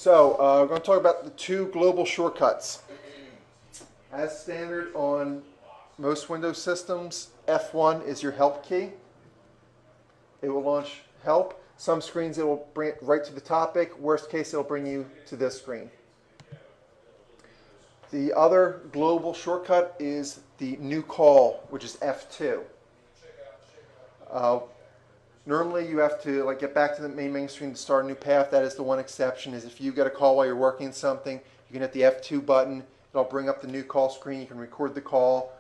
We're going to talk about the two global shortcuts. As standard on most Windows systems, F1 is your help key. It will launch help. Some screens it will bring it right to the topic. Worst case, it'll bring you to this screen. The other global shortcut is the new call, which is F2. Normally, you have to get back to the main screen to start a new path. That is the one exception. Is if you get a call while you're working on something, you can hit the F2 button. It'll bring up the new call screen. You can record the call,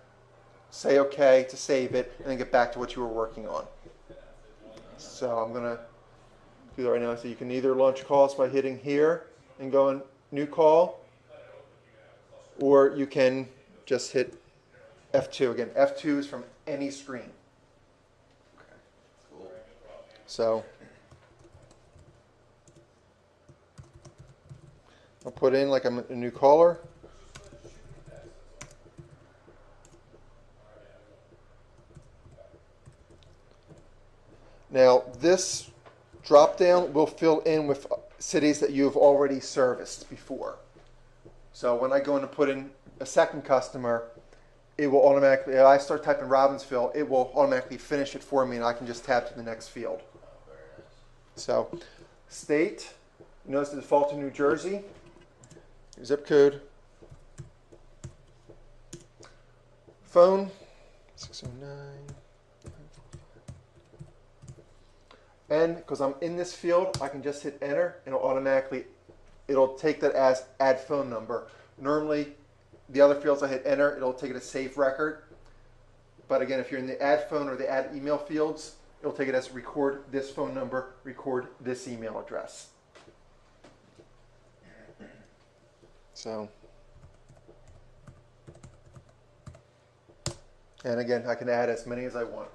say OK to save it, and then get back to what you were working on. So I'm going to do that right now. So you can either launch calls by hitting here and going new call, or you can just hit F2 again. F2 is from any screen. So I'll put in like I'm a new caller. Now this drop down will fill in with cities that you have already serviced before. So when I go in to put in a second customer, it will automatically, if I start typing Robbinsville, it will automatically finish it for me and I can just tab to the next field. So, state, you notice the default to New Jersey, your zip code, phone, 609, and because I'm in this field, I can just hit enter and it'll take that as add phone number. Normally, the other fields I hit enter, it'll take it as save record. But again, if you're in the add phone or the add email fields, it'll take it as record this phone number, record this email address. So, and again, I can add as many as I want.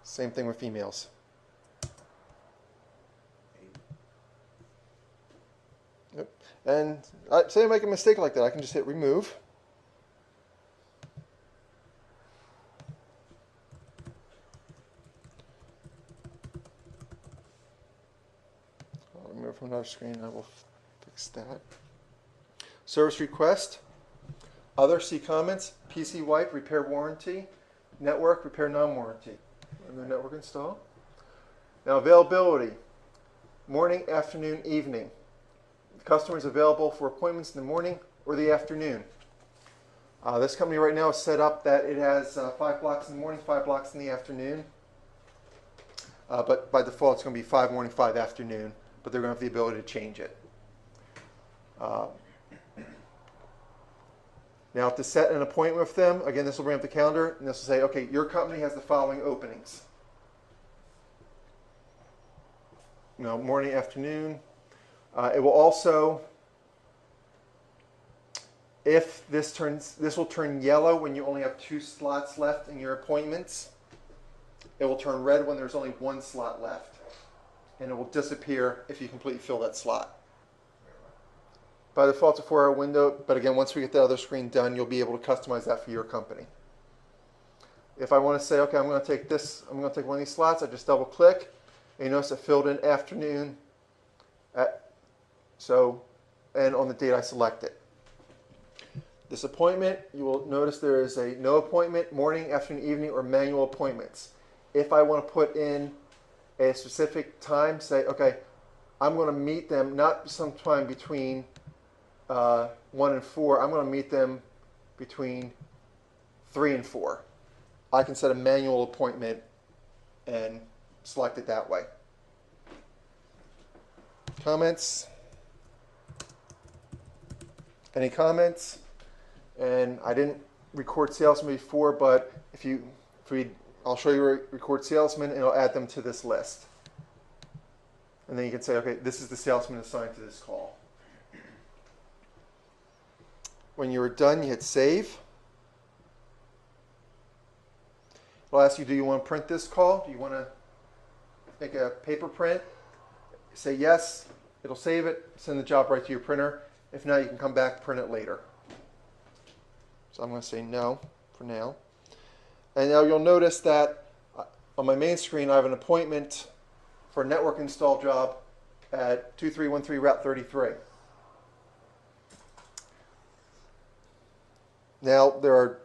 Same thing with emails. Yep. And say I make a mistake like that, I can just hit remove. I'll remove from another screen and I will fix that. Service request. Other, see comments. PC wipe, repair warranty. Network, repair non-warranty. And the network install. Now availability. Morning, afternoon, evening. The customer is available for appointments in the morning or the afternoon. This company right now is set up that it has 5 blocks in the morning, 5 blocks in the afternoon. But by default, it's going to be 5 morning, 5 afternoon. But they're going to have the ability to change it. Now, to set an appointment with them, again, this will bring up the calendar, and this will say, okay, your company has the following openings. Morning, afternoon. It will also, if this will turn yellow when you only have 2 slots left in your appointments. It will turn red when there's only 1 slot left. And it will disappear if you completely fill that slot. By default, it's a 4-hour window, but again, once we get the other screen done, you'll be able to customize that for your company. If I want to say, okay, I'm going to take one of these slots, I just double click, and you notice I filled in afternoon, and on the date I select it. This appointment, you will notice there is a no appointment, morning, afternoon, evening, or manual appointments. If I want to put in a specific time, say, okay, I'm going to meet them not sometime between 1 and 4. I'm going to meet them between 3 and 4. I can set a manual appointment and select it that way. Comments? Any comments? And I didn't record salesman before, but I'll show you record salesman, and it'll add them to this list. And then you can say, okay, this is the salesman assigned to this call. When you're done, you hit save. It'll ask you, do you want to print this call? Do you want to make a paper print? Say yes. It'll save it, send the job right to your printer. If not, you can come back, print it later. So I'm going to say no for now. And now you'll notice that on my main screen I have an appointment for a network install job at 2313 Route 33. Now there are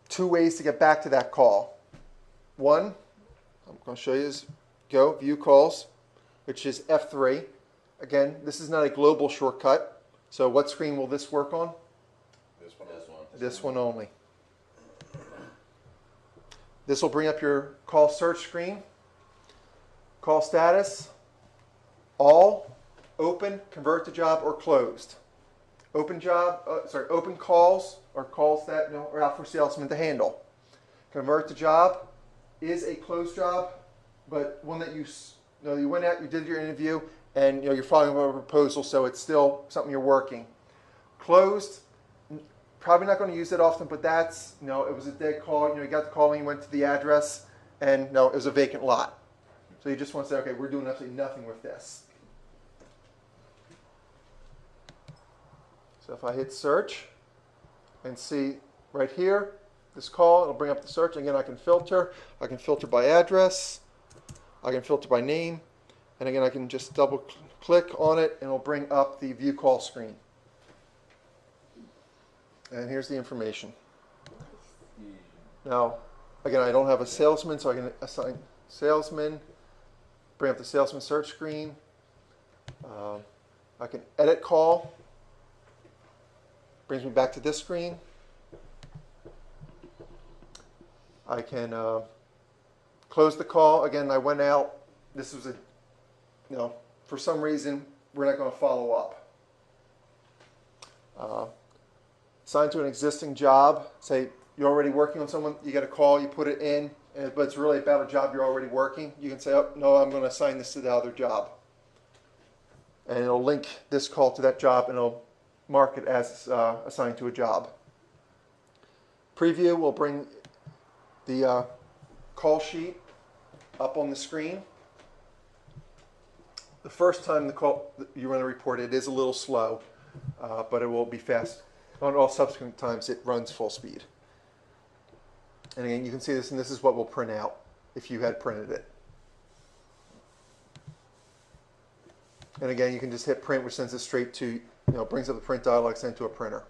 two ways to get back to that call. One, I'm going to show you, is go view calls, which is F3. Again, this is not a global shortcut. So what screen will this work on? This one. This one only. This will bring up your call search screen. Call status, all, open, convert to job, or closed. Open calls are calls that are out for salesmen to handle. Convert to job is a closed job, but one that you went out, you did your interview, and you're following up a proposal, so it's still something you're working. Closed, probably not going to use it often, but that's it was a dead call. You got the call and you went to the address, and it was a vacant lot. So you just want to say, okay, we're doing absolutely nothing with this. So if I hit search and see right here, this call, it'll bring up the search. Again, I can filter. I can filter by address. I can filter by name. And again, I can just double click on it and it'll bring up the view call screen. And here's the information. Now, again, I don't have a salesman, so I can assign salesman, bring up the salesman search screen. I can edit call. Brings me back to this screen. I can close the call. Again, I went out. This was for some reason, we're not going to follow up. Assign to an existing job. Say you're already working on someone. You get a call. You put it in, but it's really about a job you're already working. You can say, oh, no, I'm going to assign this to the other job. And it'll link this call to that job, and it'll mark it as assigned to a job. Preview will bring the call sheet up on the screen. The first time the call you run a report, it is a little slow, but it will be fast. On all subsequent times, it runs full speed. And again, you can see this, and this is what will print out if you had printed it. And again, you can just hit print, which sends it straight to, brings up the print dialog, sent to a printer.